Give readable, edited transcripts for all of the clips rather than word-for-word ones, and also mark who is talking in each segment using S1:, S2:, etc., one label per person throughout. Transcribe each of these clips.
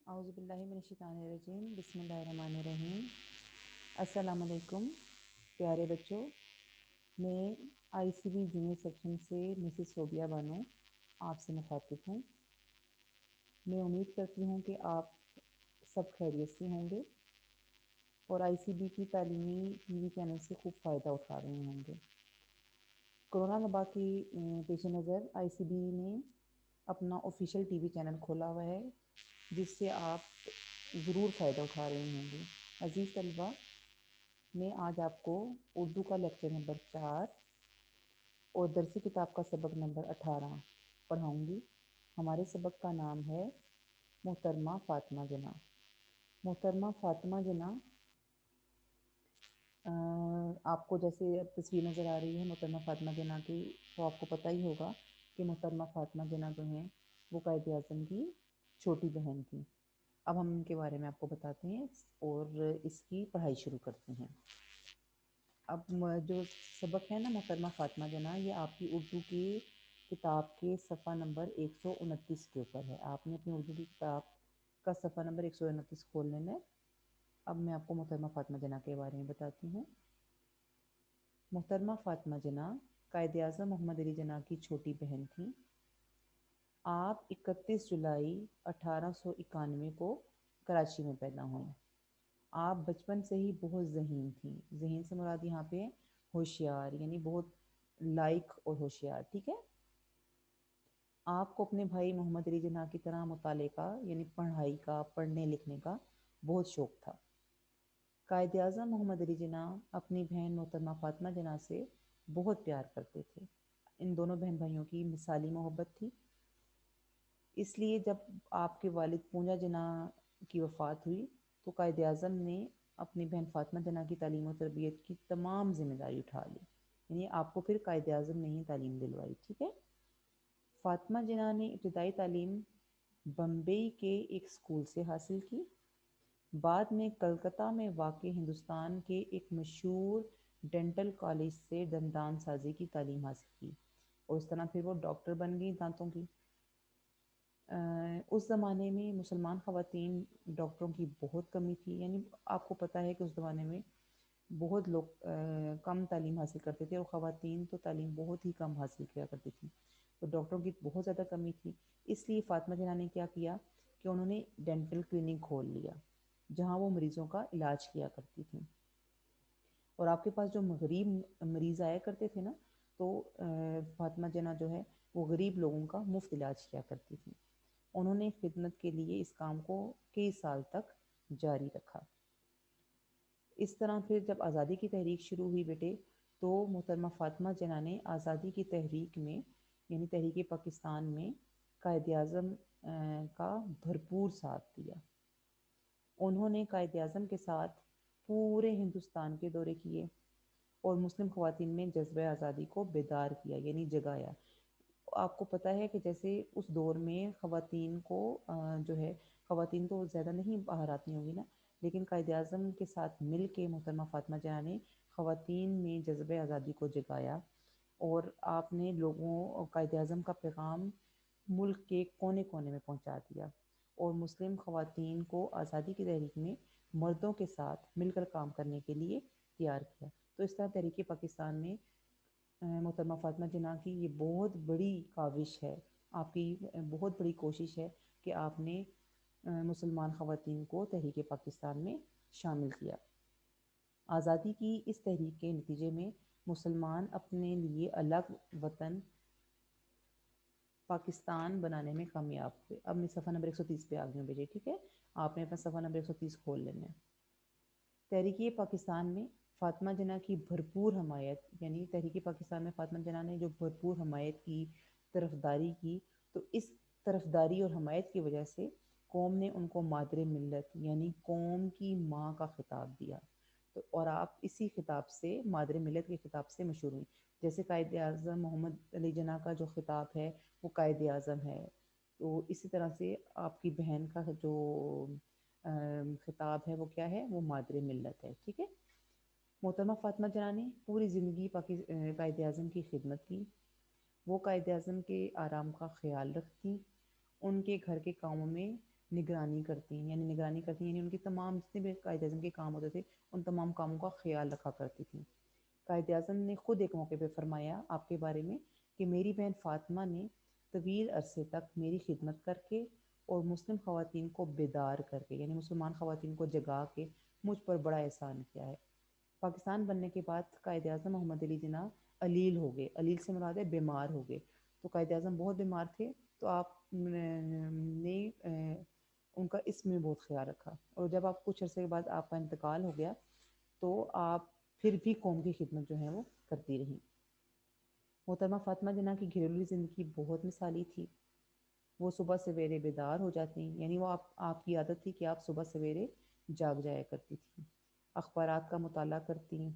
S1: اعوذ باللہ من الشیطان الرجیم، بسم اللہ الرحمن الرحیم۔ السلام علیکم پیارے بچوں، میں آئی سی بی جونیئر سیکشن سے مسز صوبیہ بانو آپ سے مخاطب ہوں۔ میں امید کرتی ہوں کہ آپ سب خیریت سے ہوں گے اور آئی سی بی کی تعلیمی ٹی وی چینل سے خوب فائدہ اٹھا رہے ہوں گے۔ کورونا وبا کی پیش نظر آئی سی بی نے اپنا آفیشیل ٹی وی چینل کھولا ہوا ہے، جس سے آپ ضرور فائدہ اٹھا رہے ہوں گے۔ عزیز طلبہ، میں آج آپ کو اردو کا لیکچر نمبر 4 اور درسی کتاب کا سبق نمبر 18 پڑھاؤں گی۔ ہمارے سبق کا نام ہے محترمہ فاطمہ جناح۔ محترمہ فاطمہ جناح، آپ کو جیسے تصویر نظر آ رہی ہے محترمہ فاطمہ جناح کی، تو آپ کو پتہ ہی ہوگا کہ محترمہ فاطمہ جناح جو ہیں وہ قائد اعظم کی چھوٹی بہن تھیں۔ اب ہم ان کے بارے میں آپ کو بتاتے ہیں اور اس کی پڑھائی شروع کرتے ہیں۔ اب جو سبق ہے نا محترمہ فاطمہ جناح، یہ آپ کی اردو کی کتاب کے صفحہ نمبر 129 کے اوپر ہے۔ آپ نے اپنی اردو کی کتاب کا صفحہ نمبر 129 کھول لینا ہے۔ اب میں آپ کو محترمہ فاطمہ جناح کے بارے میں بتاتی ہوں۔ محترمہ فاطمہ جناح قائد اعظم محمد علی جناح کی چھوٹی بہن تھیں۔ آپ 31 جولائی 1891 کو کراچی میں پیدا ہوئیں۔ آپ بچپن سے ہی بہت ذہین تھیں۔ ذہین سے مراد یہاں پہ ہوشیار، یعنی بہت لائق اور ہوشیار، ٹھیک ہے۔ آپ کو اپنے بھائی محمد علی جناح کی طرح مطالعے کا، یعنی پڑھائی کا، پڑھنے لکھنے کا بہت شوق تھا۔ قائد اعظم محمد علی جناح اپنی بہن محترمہ فاطمہ جناح سے بہت پیار کرتے تھے۔ ان دونوں بہن بھائیوں کی مثالی محبت تھی۔ اس لیے جب آپ کے والد پونجا جناح کی وفات ہوئی تو قائد اعظم نے اپنی بہن فاطمہ جناح کی تعلیم و تربیت کی تمام ذمہ داری اٹھا لی، یعنی آپ کو پھر قائد اعظم نے ہی تعلیم دلوائی، ٹھیک ہے۔ فاطمہ جناح نے ابتدائی تعلیم بمبئی کے ایک اسکول سے حاصل کی۔ بعد میں کلکتہ میں واقع ہندوستان کے ایک مشہور ڈینٹل کالج سے دندان سازی کی تعلیم حاصل کی، اور اس طرح پھر وہ ڈاکٹر بن گئی دانتوں کی۔ اس زمانے میں مسلمان خواتین ڈاکٹروں کی بہت کمی تھی، یعنی آپ کو پتہ ہے کہ اس زمانے میں بہت لوگ کم تعلیم حاصل کرتے تھے، اور خواتین تو تعلیم بہت ہی کم حاصل کیا کرتی تھیں، تو ڈاکٹروں کی بہت زیادہ کمی تھی۔ اس لیے فاطمہ جناح نے کیا کیا کہ انہوں نے ڈینٹل کلینک کھول لیا، جہاں وہ مریضوں کا علاج کیا کرتی تھیں۔ اور آپ کے پاس جو غریب مریض آیا کرتے تھے نا، تو فاطمہ جناح جو ہے وہ غریب لوگوں کا مفت علاج کیا کرتی تھیں۔ انہوں نے خدمت کے لیے اس کام کو کئی سال تک جاری رکھا۔ اس طرح پھر جب آزادی کی تحریک شروع ہوئی بیٹے، تو محترمہ فاطمہ جناح نے آزادی کی تحریک میں، یعنی تحریک پاکستان میں قائد اعظم کا بھرپور ساتھ دیا۔ انہوں نے قائد اعظم کے ساتھ پورے ہندوستان کے دورے کیے اور مسلم خواتین میں جذبہ آزادی کو بیدار کیا، یعنی جگایا۔ آپ کو پتہ ہے کہ جیسے اس دور میں خواتین کو جو ہے، خواتین تو زیادہ نہیں باہر آتی ہوں گی نا، لیکن قائد اعظم کے ساتھ مل کے محترمہ فاطمہ جناح نے خواتین میں جذبہ آزادی کو جگایا، اور آپ نے قائد اعظم کا پیغام ملک کے کونے کونے میں پہنچا دیا، اور مسلم خواتین کو آزادی کی تحریک میں مردوں کے ساتھ مل کر کام کرنے کے لیے تیار کیا۔ تو اس طرح تحریک پاکستان میں محترمہ فاطمہ جناح کی یہ بہت بڑی کاوش ہے، آپ کی بہت بڑی کوشش ہے کہ آپ نے مسلمان خواتین کو تحریک پاکستان میں شامل کیا۔ آزادی کی اس تحریک کے نتیجے میں مسلمان اپنے لیے الگ وطن پاکستان بنانے میں کامیاب ہوئے۔ اب میں صفحہ نمبر 130 پہ آ گئی ہوں بیٹے، ٹھیک ہے۔ آپ نے اپنا صفحہ نمبر 130 کھول لینا ہے۔ تحریک پاکستان میں فاطمہ جناح کی بھرپور حمایت، یعنی تحریک پاکستان میں فاطمہ جناح نے جو بھرپور حمایت کی، طرفداری کی، تو اس طرفداری اور حمایت کی وجہ سے قوم نے ان کو مادر ملت، یعنی قوم کی ماں کا خطاب دیا، تو اور آپ اسی خطاب سے، مادر ملت کے خطاب سے مشہور ہوئی۔ جیسے قائد اعظم محمد علی جناح کا جو خطاب ہے وہ قائد اعظم ہے، تو اسی طرح سے آپ کی بہن کا جو خطاب ہے وہ کیا ہے، وہ مادر ملت ہے، ٹھیک ہے۔ محترمہ فاطمہ جناح نے پوری زندگی قائد اعظم کی خدمت کی۔ وہ قائد اعظم کے آرام کا خیال رکھتی، ان کے گھر کے کاموں میں نگرانی کرتی ہیں، یعنی نگرانی کرتی ہیں یعنی ان کی تمام جتنے بھی قائد اعظم کے کام ہوتے تھے ان تمام کاموں کا خیال رکھا کرتی تھیں۔ قائد اعظم نے خود ایک موقع پہ فرمایا آپ کے بارے میں کہ میری بہن فاطمہ نے طویل عرصے تک میری خدمت کر کے اور مسلم خواتین کو بیدار کر کے، یعنی مسلمان خواتین کو جگا کے مجھ پر بڑا احسان کیا ہے۔ پاکستان بننے کے بعد قائد اعظم محمد علی جناح علیل ہو گئے، علیل سے مراد ہے بیمار ہو گئے، تو قائد اعظم بہت بیمار تھے، تو آپ نے ان کا اس میں بہت خیال رکھا، اور جب آپ کچھ عرصے کے بعد آپ کا انتقال ہو گیا تو آپ پھر بھی قوم کی خدمت جو ہے وہ کرتی رہیں۔ محترمہ فاطمہ جناح کی گھریلو زندگی بہت مثالی تھی۔ وہ صبح سویرے بیدار ہو جاتی ہیں، یعنی وہ آپ کی عادت تھی کہ آپ صبح سویرے جاگ جایا کرتی تھیں، اخبارات کا مطالعہ کرتی ہیں،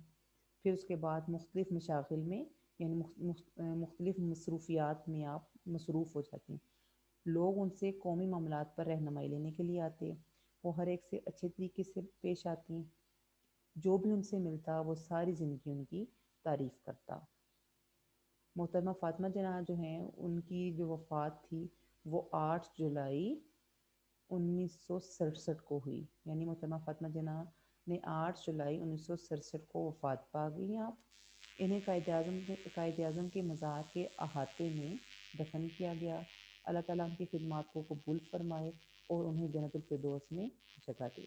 S1: پھر اس کے بعد مختلف مشاغل میں یعنی مختلف مصروفیات میں آپ مصروف ہو جاتی ہیں۔ لوگ ان سے قومی معاملات پر رہنمائی لینے کے لیے آتے، وہ ہر ایک سے اچھے طریقے سے پیش آتی ہیں، جو بھی ان سے ملتا وہ ساری زندگی ان کی تعریف کرتا۔ محترمہ فاطمہ جناح جو ہیں ان کی جو وفات تھی وہ 8 جولائی 1967 کو ہوئی، یعنی محترمہ فاطمہ جناح نے 8 جولائی 1967 کو وفات پا گئی۔ آپ انہیں قائد اعظم کے مزار کے احاطے میں دفن کیا گیا۔ اللہ تعالیٰ ان کی خدمات کو قبول فرمائے اور انہیں جنت الفردوس میں جگہ دے۔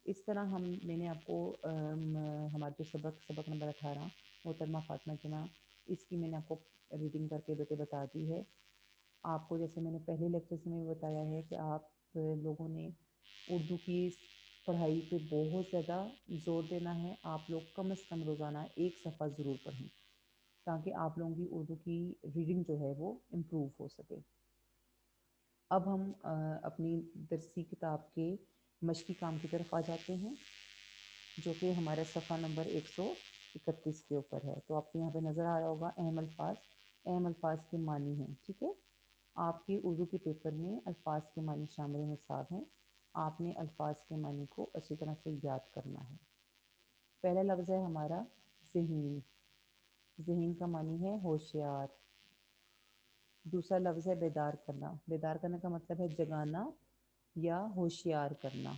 S1: اس طرح میں نے آپ کو ہمارا جو سبق نمبر 18 محترمہ فاطمہ جناح، اس کی میں نے آپ کو ریڈنگ کر کے بتا دی ہے۔ آپ کو جیسے میں نے پہلے لیکچر میں بتایا ہے کہ آپ لوگوں نے اردو کی پڑھائی پہ بہت زیادہ زور دینا ہے، آپ لوگ کم از کم روزانہ ایک صفحہ ضرور پڑھیں تاکہ آپ لوگوں کی اردو کی ریڈنگ جو ہے وہ امپروو ہو سکے۔ اب ہم اپنی درسی کتاب کے مشقی کام کی طرف آ جاتے ہیں، جو کہ ہمارا صفحہ نمبر 131 کے اوپر ہے۔ تو آپ کو یہاں پہ نظر آ رہا ہوگا اہم الفاظ کے معنی ہیں، ٹھیک ہے۔ آپ کے اردو کے پیپر میں الفاظ کے معنی شامل نصاب ہیں، آپ نے الفاظ کے معنی کو اچھی طرح سے یاد کرنا ہے۔ پہلا لفظ ہے ہمارا ذہین، ذہین کا معنی ہے ہوشیار۔ دوسرا لفظ ہے بیدار کرنا، بیدار کرنے کا مطلب ہے جگانا یا ہوشیار کرنا۔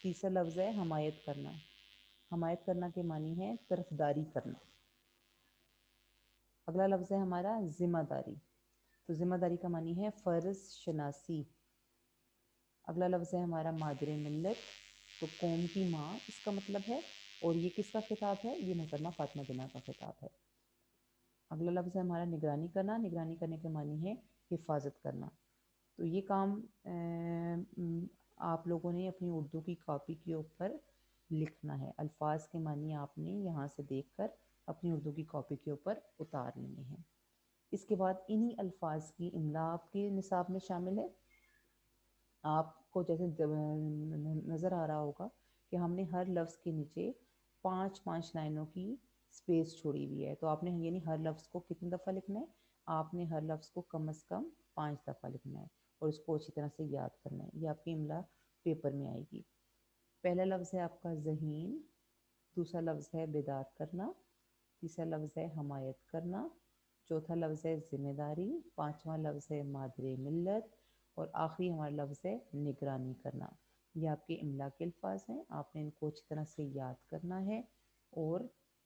S1: تیسرا لفظ ہے حمایت کرنا، حمایت کرنا کے معنی ہے طرفداری کرنا۔ اگلا لفظ ہے ہمارا ذمہ داری، تو ذمہ داری کا معنی ہے فرض شناسی۔ اگلا لفظ ہے ہمارا مادر ملت، تو قوم کی ماں اس کا مطلب ہے، اور یہ کس کا خطاب ہے؟ یہ محترمہ فاطمہ جناح کا خطاب ہے۔ اگلا لفظ ہے ہمارا نگرانی کرنا، نگرانی کرنے کے معنی ہے حفاظت کرنا۔ تو یہ کام آپ لوگوں نے اپنی اردو کی کاپی کے اوپر لکھنا ہے، الفاظ کے معنی آپ نے یہاں سے دیکھ کر اپنی اردو کی کاپی کے اوپر اتار لینے ہیں۔ اس کے بعد انہی الفاظ کی املا آپ کے نصاب میں شامل ہے۔ آپ کو جیسے نظر آ رہا ہوگا کہ ہم نے ہر لفظ کے نیچے 5 لائنوں کی اسپیس چھوڑی ہوئی ہے، تو آپ نے یعنی ہر لفظ کو کتنی دفعہ لکھنا ہے؟ آپ نے ہر لفظ کو کم از کم 5 دفعہ لکھنا ہے اور اس کو اچھی طرح سے یاد کرنا ہے۔ یہ آپ کی املا پیپر میں آئے گی۔ پہلا لفظ ہے آپ کا ذہین، دوسرا لفظ ہے بیدار کرنا، تیسرا لفظ ہے حمایت کرنا، چوتھا لفظ ہے ذمہ داری، پانچواں لفظ ہے مادر ملت، اور آخری ہمارا لفظ ہے نگرانی کرنا۔ یہ آپ کے املا کے الفاظ ہیں، آپ نے ان کو اچھی طرح سے یاد کرنا ہے اور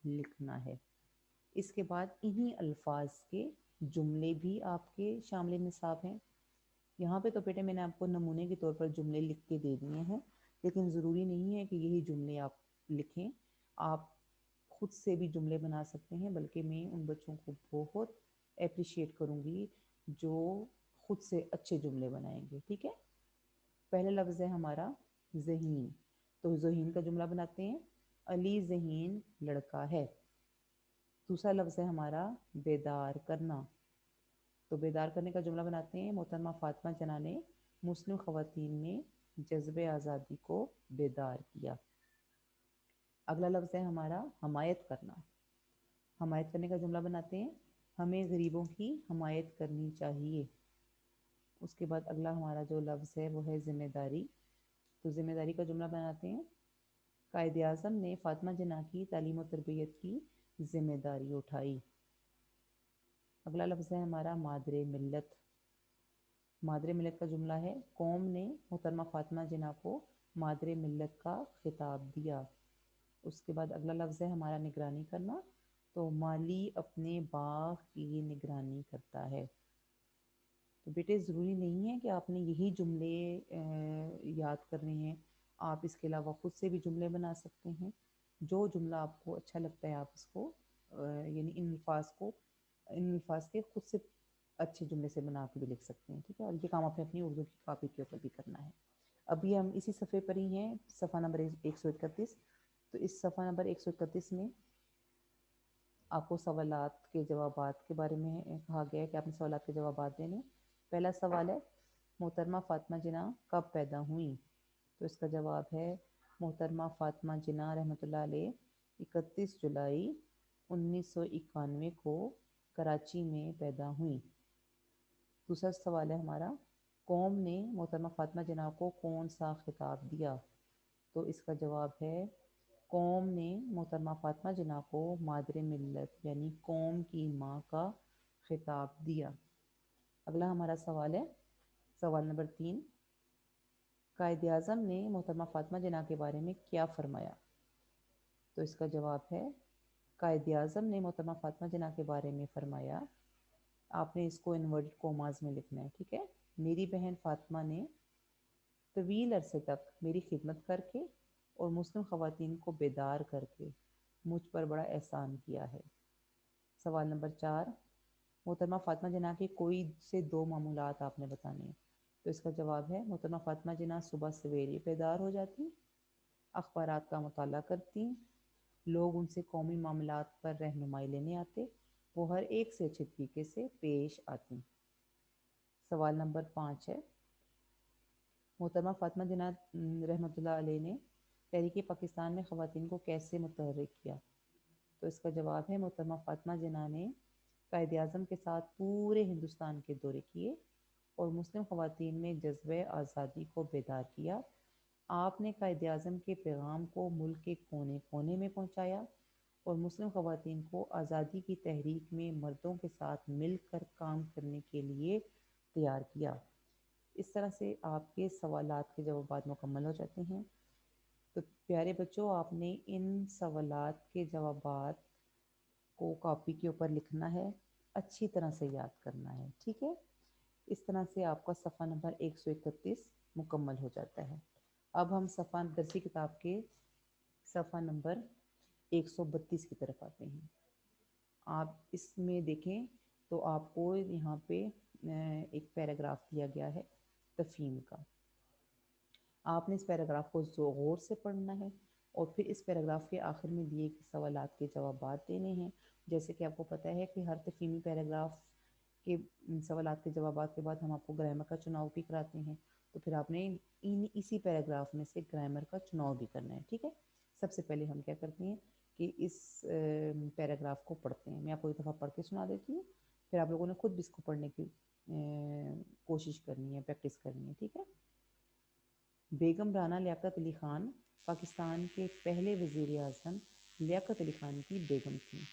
S1: لکھنا ہے۔ اس کے بعد انہی الفاظ کے جملے بھی آپ کے شامل نصاب ہیں۔ یہاں پہ تو بیٹے میں نے آپ کو نمونے کے طور پر جملے لکھ کے دے دیے ہیں، لیکن ضروری نہیں ہے کہ یہی جملے آپ لکھیں، آپ خود سے بھی جملے بنا سکتے ہیں، بلکہ میں ان بچوں کو بہت اپریشیٹ کروں گی جو خود سے اچھے جملے بنائیں گے، ٹھیک ہے۔ پہلا لفظ ہے ہمارا ذہین، تو ذہین کا جملہ بناتے ہیں، علی ذہین لڑکا ہے۔ دوسرا لفظ ہے ہمارا بیدار کرنا، تو بیدار کرنے کا جملہ بناتے ہیں، محترمہ فاطمہ جناح نے مسلم خواتین میں جذب آزادی کو بیدار کیا۔ اگلا لفظ ہے ہمارا حمایت کرنا، حمایت کرنے کا جملہ بناتے ہیں، ہمیں غریبوں کی حمایت کرنی چاہیے۔ اس کے بعد اگلا ہمارا جو لفظ ہے وہ ہے ذمہ داری، تو ذمہ داری کا جملہ بناتے ہیں، قائد اعظم نے فاطمہ جناح کی تعلیم و تربیت کی ذمہ داری اٹھائی۔ اگلا لفظ ہے ہمارا مادر ملت، مادر ملت کا جملہ ہے قوم نے محترمہ فاطمہ جناح کو مادر ملت کا خطاب دیا۔ اس کے بعد اگلا لفظ ہے ہمارا نگرانی کرنا، تو مالی اپنے باغ کی نگرانی کرتا ہے۔ تو بیٹے ضروری نہیں ہے کہ آپ نے یہی جملے یاد کرنے ہیں، آپ اس کے علاوہ خود سے بھی جملے بنا سکتے ہیں۔ جو جملہ آپ کو اچھا لگتا ہے آپ اس کو یعنی ان الفاظ کے خود سے اچھے جملے سے بنا کے بھی لکھ سکتے ہیں، ٹھیک ہے، اور یہ کام آپ نے اپنی اردو کی کاپی کے اوپر بھی کرنا ہے۔ ابھی ہم اسی صفحے پر ہی ہیں، صفحہ نمبر 131۔ تو اس صفحہ نمبر 131 میں آپ کو سوالات کے جوابات کے بارے میں کہا گیا ہے کہ آپ نے سوالات کے جوابات دینے۔ پہلا سوال ہے محترمہ فاطمہ جناح کب پیدا ہوئیں؟ تو اس کا جواب ہے محترمہ فاطمہ جناح رحمۃ اللہ علیہ 31 جولائی 1991 کو کراچی میں پیدا ہوئیں۔ دوسرا سوال ہے ہمارا قوم نے محترمہ فاطمہ جناح کو کون سا خطاب دیا؟ تو اس کا جواب ہے قوم نے محترمہ فاطمہ جناح کو مادر ملت یعنی قوم کی ماں کا خطاب دیا۔ اگلا ہمارا سوال ہے سوال نمبر 3، قائد اعظم نے محترمہ فاطمہ جناح کے بارے میں کیا فرمایا؟ تو اس کا جواب ہے قائد اعظم نے محترمہ فاطمہ جناح کے بارے میں فرمایا، آپ نے اس کو انورٹڈ کوماز میں لکھنا ہے، ٹھیک ہے، میری بہن فاطمہ نے طویل عرصے تک میری خدمت کر کے اور مسلم خواتین کو بیدار کر کے مجھ پر بڑا احسان کیا ہے۔ سوال نمبر 4، محترمہ فاطمہ جناح کے کوئی سے دو معمولات آپ نے بتانے ہیں۔ تو اس کا جواب ہے محترمہ فاطمہ جناح صبح سویرے بیدار ہو جاتی، اخبارات کا مطالعہ کرتی، لوگ ان سے قومی معاملات پر رہنمائی لینے آتے، وہ ہر ایک سے اچھے طریقے سے پیش آتی۔ سوال نمبر 5 ہے محترمہ فاطمہ جناح رحمۃ اللہ علیہ نے تحریک پاکستان میں خواتین کو کیسے متحرک کیا؟ تو اس کا جواب ہے محترمہ فاطمہ جناح نے قائد اعظم کے ساتھ پورے ہندوستان کے دورے کیے اور مسلم خواتین میں جذبہ آزادی کو بیدار کیا۔ آپ نے قائد اعظم کے پیغام کو ملک کے کونے کونے میں پہنچایا اور مسلم خواتین کو آزادی کی تحریک میں مردوں کے ساتھ مل کر کام کرنے کے لیے تیار کیا۔ اس طرح سے آپ کے سوالات کے جوابات مکمل ہو جاتے ہیں۔ تو پیارے بچوں، آپ نے ان سوالات کے جوابات کو کاپی کے اوپر لکھنا ہے، اچھی طرح سے یاد کرنا ہے، ٹھیک ہے۔ اس طرح سے آپ کا صفحہ نمبر 131 مکمل ہو جاتا ہے۔ اب ہم صفحہ درسی کتاب کے صفحہ نمبر 132 کی طرف آتے ہیں۔ آپ اس میں دیکھیں تو آپ کو یہاں پہ ایک پیراگراف دیا گیا ہے تفہیم کا۔ آپ نے اس پیراگراف کو غور سے پڑھنا ہے اور پھر اس پیراگراف کے آخر میں دیے گئے سوالات کے جوابات دینے ہیں۔ جیسے کہ آپ کو پتہ ہے کہ ہر تفہیمی پیراگراف کے سوالات کے جوابات کے بعد ہم آپ کو گرامر کا چناؤ بھی کراتے ہیں، تو پھر آپ نے اسی پیراگراف میں سے گرامر کا چناؤ بھی کرنا ہے، ٹھیک ہے۔ سب سے پہلے ہم کیا کرتے ہیں کہ اس پیراگراف کو پڑھتے ہیں۔ میں آپ کو ایک دفعہ پڑھ کے سنا دیتی ہوں، پھر آپ لوگوں نے خود بھی اس کو پڑھنے کی کوشش کرنی ہے، پریکٹس کرنی ہے، ٹھیک ہے۔ بیگم رانا لیاقت علی خان پاکستان کے پہلے وزیر اعظم لیاقت علی خان کی بیگم تھیں۔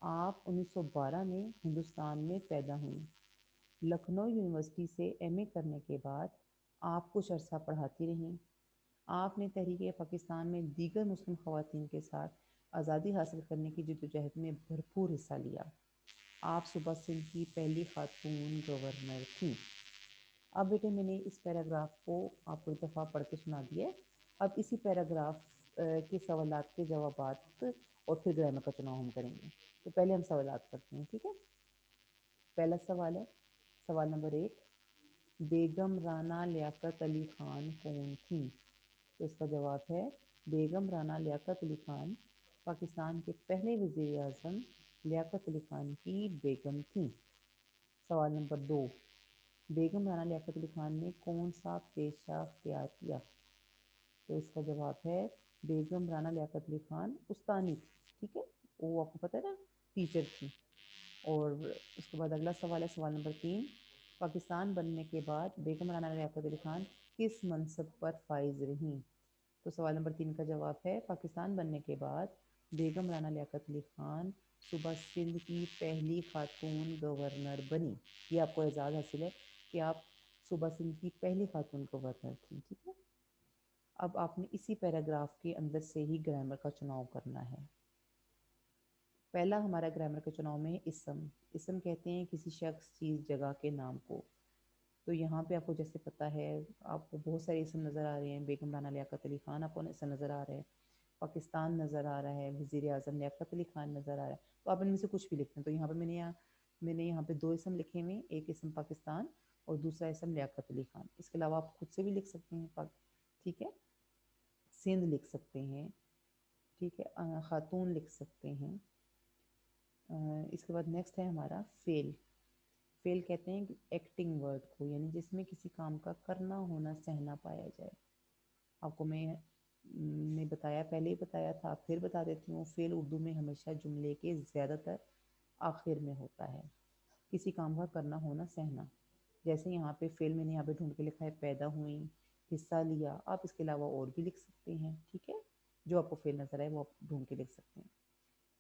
S1: آپ 1912 میں ہندوستان میں پیدا ہوئیں۔ لکھنؤ یونیورسٹی سے ایم اے کرنے کے بعد آپ کچھ عرصہ پڑھاتی رہیں۔ آپ نے تحریک پاکستان میں دیگر مسلم خواتین کے ساتھ آزادی حاصل کرنے کی جدوجہد میں بھرپور حصہ لیا۔ آپ صوبہ سندھ کی پہلی خاتون گورنر تھیں۔ اب بیٹے میں نے اس پیراگراف کو آپ کو ایک دفعہ پڑھ کے سنا دیا ہے۔ اب اسی پیراگراف کے سوالات کے جوابات اور پھر گرامر کا چناؤ ہم کریں گے۔ تو پہلے ہم سوالات کرتے ہیں، ٹھیک ہے۔ پہلا سوال ہے سوال نمبر 1، بیگم رانا لیاقت علی خان کون تھیں؟ تو اس کا جواب ہے بیگم رانا لیاقت علی خان پاکستان کے پہلے وزیر اعظم لیاقت علی خان کی بیگم تھیں۔ سوال نمبر 2، بیگم رانا لیاقت علی خان نے کون سا پیشہ اختیار کیا؟ تو اس کا جواب ہے بیگم رانا لیاقت علی خان استانی تھی، ٹھیک ہے، وہ آپ کو پتہ ہے نا ٹیچر تھی۔ اور اس کے بعد اگلا سوال ہے سوال نمبر 3، پاکستان بننے کے بعد بیگم رانا لیاقت علی خان کس منصب پر فائز رہیں؟ تو سوال نمبر 3 کا جواب ہے پاکستان بننے کے بعد بیگم رانا لیاقت علی خان صوبہ سندھ کی پہلی خاتون گورنر بنی۔ یہ آپ کو اعزاز حاصل ہے کہ آپ صوبہ سندھ کی پہلی خاتون گورنر تھیں، ٹھیک ہے۔ اب آپ نے اسی پیراگراف کے اندر سے ہی گرامر کا چناؤ کرنا ہے۔ پہلا ہمارا گرامر کے چناؤ میں ہے اسم۔ اسم کہتے ہیں کسی شخص، چیز، جگہ کے نام کو۔ تو یہاں پہ آپ کو جیسے پتہ ہے، آپ کو بہت سارے اسم نظر آ رہے ہیں۔ بیگم رانا لیاقت علی خان آپ کو اسم نظر آ رہا ہے، پاکستان نظر آ رہا ہے، وزیر اعظم لیاقت علی خان نظر آ رہا ہے۔ تو آپ ان میں سے کچھ بھی لکھتے ہیں۔ تو یہاں پہ میں نے یہاں پہ دو اسم لکھے ہوئے ہیں، ایک اسم پاکستان اور دوسرا اسم لیاقت علی خان۔ اس کے علاوہ آپ خود سے بھی لکھ سکتے ہیں، ٹھیک ہے، سندھ لکھ سکتے ہیں، ٹھیک ہے، خاتون لکھ سکتے ہیں۔ اس کے بعد نیکسٹ ہے ہمارا فعل۔ فعل کہتے ہیں ایکٹنگ ورڈ کو، یعنی جس میں کسی کام کا کرنا ہونا سہنا پایا جائے۔ آپ کو میں نے بتایا، پہلے ہی بتایا تھا، پھر بتا دیتی ہوں، فعل اردو میں ہمیشہ جملے کے زیادہ تر آخر میں ہوتا ہے، کسی کام کا کرنا ہونا سہنا۔ جیسے یہاں پہ فعل میں نے یہاں پہ ڈھونڈ کے لکھا ہے پیدا ہوئیں، حصہ لیا۔ آپ اس کے علاوہ اور بھی لکھ سکتے ہیں، ٹھیک ہے، جو آپ کو فعل نظر آئے وہ آپ ڈھونڈ کے لکھ سکتے ہیں۔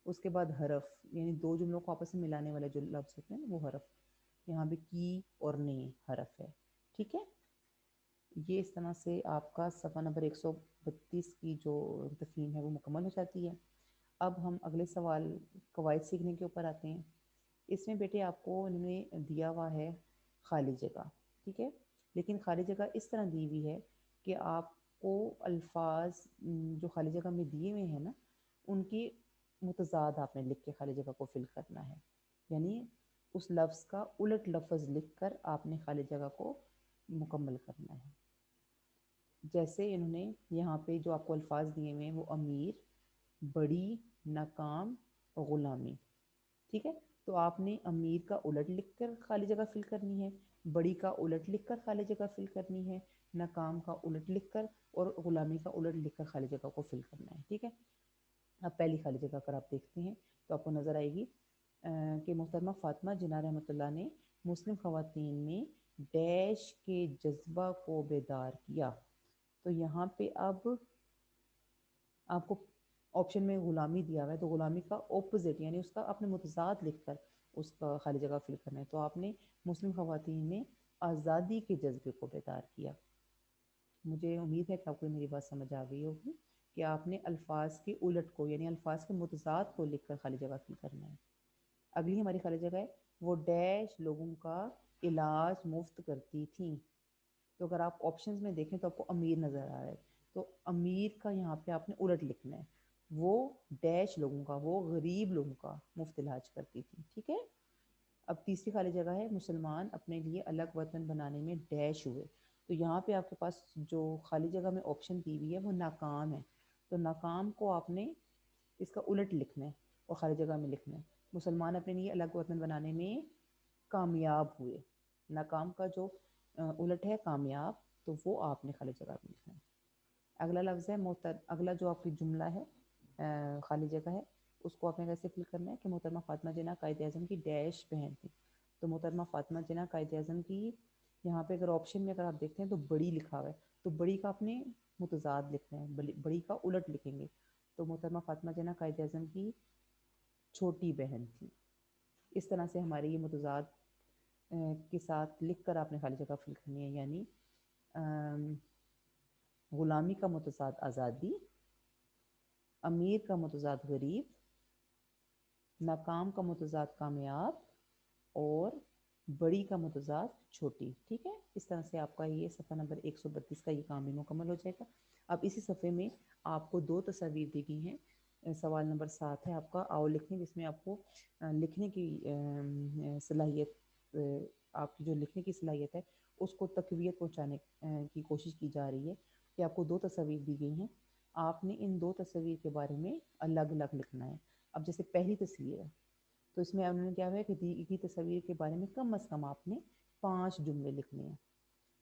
S1: اس کے بعد حرف، یعنی دو جملوں کو آپس میں ملانے والے جو لفظ ہوتے ہیں وہ حرف۔ یہاں پہ کی اور نے حرف ہے، ٹھیک ہے۔ یہ اس طرح سے آپ کا صفحہ نمبر 132 کی جو تفہیم ہے وہ مکمل ہو جاتی ہے۔ اب ہم اگلے سوال قواعد سیکھنے کے اوپر آتے ہیں۔ اس میں بیٹے آپ کو انہوں نے دیا ہوا ہے خالی جگہ، ٹھیک ہے، لیکن خالی جگہ اس طرح دی ہوئی ہے کہ آپ کو الفاظ جو خالی جگہ میں دیے ہوئے ہیں نا، ان کی متضاد آپ نے لکھ کے خالی جگہ کو فل کرنا ہے، یعنی اس لفظ کا الٹ لفظ لکھ کر آپ نے خالی جگہ کو مکمل کرنا ہے۔ جیسے انہوں نے یہاں پہ جو آپ کو الفاظ دیے ہوئے ہیں وہ امیر، بڑی، ناکام، غلامی، ٹھیک ہے۔ تو آپ نے امیر کا الٹ لکھ کر خالی جگہ فل کرنی ہے، بڑی کا الٹ لکھ کر خالی جگہ فل کرنی ہے، ناکام کا الٹ لکھ کر اور غلامی کا الٹ لکھ کر خالی جگہ کو فل کرنا ہے، ٹھیک ہے۔ اب پہلی خالی جگہ اگر آپ دیکھتے ہیں تو آپ کو نظر آئے گی کہ محترمہ فاطمہ جناح رحمۃ اللہ نے مسلم خواتین میں ڈیش کے جذبہ کو بیدار کیا۔ تو یہاں پہ اب آپ کو آپشن میں غلامی دیا ہوا ہے، تو غلامی کا اپوزٹ یعنی اس کا اپنے متضاد لکھ کر اس کا خالی جگہ فل کرنا ہے۔ تو آپ نے مسلم خواتین میں آزادی کے جذبے کو بیدار کیا۔ مجھے امید ہے کہ آپ کو میری بات سمجھ آ گئی ہوگی کہ آپ نے الفاظ کے الٹ کو یعنی الفاظ کے متضاد کو لکھ کر خالی جگہ فل کرنا ہے۔ اگلی ہماری خالی جگہ ہے وہ ڈیش لوگوں کا علاج مفت کرتی تھیں۔ تو اگر آپ آپشنز میں دیکھیں تو آپ کو امیر نظر آ رہا ہے، تو امیر کا یہاں پہ آپ نے الٹ لکھنا ہے، وہ ڈیش لوگوں کا، وہ غریب لوگوں کا مفت علاج کرتی تھی، ٹھیک ہے۔ اب تیسری خالی جگہ ہے مسلمان اپنے لیے الگ وطن بنانے میں ڈیش ہوئے۔ تو یہاں پہ آپ کے پاس جو خالی جگہ میں آپشن دی ہوئی ہے وہ ناکام ہے، تو ناکام کو آپ نے اس کا الٹ لکھنا ہے اور خالی جگہ میں لکھنا ہے مسلمان اپنے لیے الگ وطن بنانے میں کامیاب ہوئے۔ ناکام کا جو الٹ ہے کامیاب، تو وہ آپ نے خالی جگہ میں لکھنا ہے۔ اگلا لفظ ہے اگلا جو آپ کی جملہ ہے خالی جگہ ہے، اس کو آپ نے کیسے فل کرنا ہے کہ محترمہ فاطمہ جناح قائد اعظم کی ڈیش بہن تھی۔ تو محترمہ فاطمہ جناح قائد اعظم کی، یہاں پہ اگر آپشن میں اگر آپ دیکھتے ہیں تو بڑی لکھا ہوا ہے، تو بڑی کا آپ نے متضاد لکھنا ہے، بڑی کا الٹ لکھیں گے۔ تو محترمہ فاطمہ جناح قائد اعظم کی چھوٹی بہن تھی۔ اس طرح سے ہمارے یہ متضاد کے ساتھ لکھ کر آپ نے خالی جگہ فل کرنی ہے، یعنی غلامی کا متضاد آزادی، امیر کا متضاد غریب، ناکام کا متضاد کامیاب، اور بڑی کا متضاد چھوٹی، ٹھیک ہے۔ اس طرح سے آپ کا یہ صفحہ نمبر 132 کا یہ کام بھی مکمل ہو جائے گا۔ اب اسی صفحے میں آپ کو دو تصاویر دی گئی ہیں۔ سوال نمبر 7 ہے آپ کا آؤ لکھنے، جس میں آپ کو لکھنے کی صلاحیت، آپ کی جو لکھنے کی صلاحیت ہے اس کو تقویت پہنچانے کی کوشش کی جا رہی ہے کہ آپ کو دو تصاویر دی گئی ہیں، آپ نے ان دو تصاویر کے بارے میں الگ الگ لکھنا ہے۔ اب جیسے پہلی تصویر ہے تو اس میں انہوں نے کیا ہے کہ دی گئی تصویر کے بارے میں کم از کم آپ نے 5 جملے لکھنے ہیں۔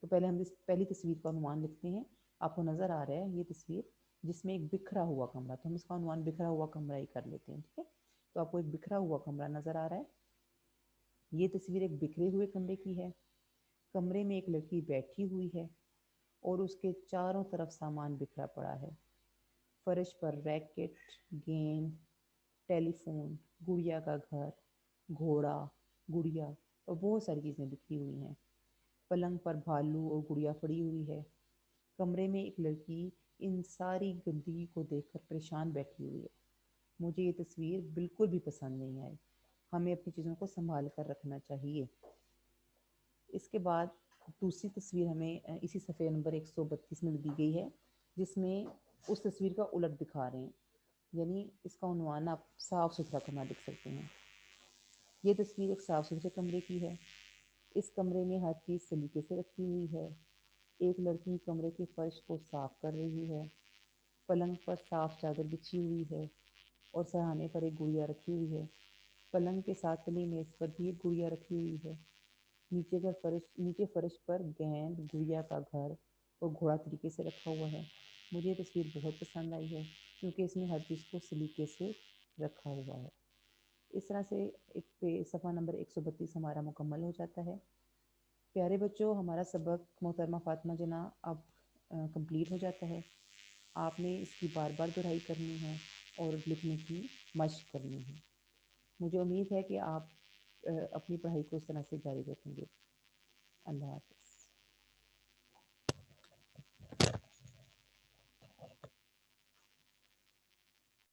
S1: تو پہلے ہم اس پہلی تصویر کا عنوان لکھتے ہیں۔ آپ کو نظر آ رہا ہے یہ تصویر جس میں ایک بکھرا ہوا کمرہ، تو ہم اس کا عنوان بکھرا ہوا کمرہ ہی کر لیتے ہیں، ٹھیک ہے۔ تو آپ کو ایک بکھرا ہوا کمرہ نظر آ رہا ہے۔ یہ تصویر ایک بکھرے ہوئے کمرے کی ہے۔ کمرے میں ایک لڑکی بیٹھی ہوئی ہے اور اس کے چاروں طرف سامان بکھرا پڑا ہے۔ فرش پر ریکٹ، گیند، ٹیلی فون، گڑیا کا گھر، گھوڑا، گڑیا اور بہت ساری چیزیں بکھری ہوئی ہیں۔ پلنگ پر بھالو اور گڑیا پڑی ہوئی ہے۔ کمرے میں ایک لڑکی ان ساری گندگی کو دیکھ کر پریشان بیٹھی ہوئی ہے۔ مجھے یہ تصویر بالکل بھی پسند نہیں آئی۔ ہمیں اپنی چیزوں کو سنبھال کر رکھنا چاہیے۔ اس کے بعد دوسری تصویر ہمیں اسی صفحے نمبر 132 میں دی گئی ہے، جس میں اس تصویر کا الٹ دکھا رہے ہیں، یعنی اس کا عنوان آپ صاف ستھرا کمرہ لکھ سکتے ہیں۔ یہ تصویر ایک صاف ستھرے کمرے کی ہے۔ اس کمرے میں ہر چیز سلیقے سے رکھی ہوئی ہے۔ ایک لڑکی کمرے کے فرش کو صاف کر رہی ہے۔ پلنگ پر صاف چادر بچھی ہوئی ہے اور سرہانے پر ایک گڑیا رکھی ہوئی ہے۔ پلنگ کے ساتھ تلی میز پر بھی ایک گڑیا رکھی ہوئی ہے۔ نیچے فرش پر گیند، گڑیا کا گھر اور گھوڑا طریقے سے رکھا ہوا ہے۔ مجھے یہ تصویر بہت پسند آئی ہے کیونکہ اس میں ہر چیز کو سلیقے سے رکھا ہوا ہے۔ اس طرح سے ایک صفحہ نمبر 132 ہمارا مکمل ہو جاتا ہے۔ پیارے بچوں، ہمارا سبق محترمہ فاطمہ جناح اب کمپلیٹ ہو جاتا ہے۔ آپ نے اس کی بار بار دہرائی کرنی ہے اور لکھنے کی مشق کرنی ہے۔ مجھے امید ہے کہ آپ اپنی پڑھائی کو اس طرح سے جاری رکھیں گے۔ اللہ حافظ۔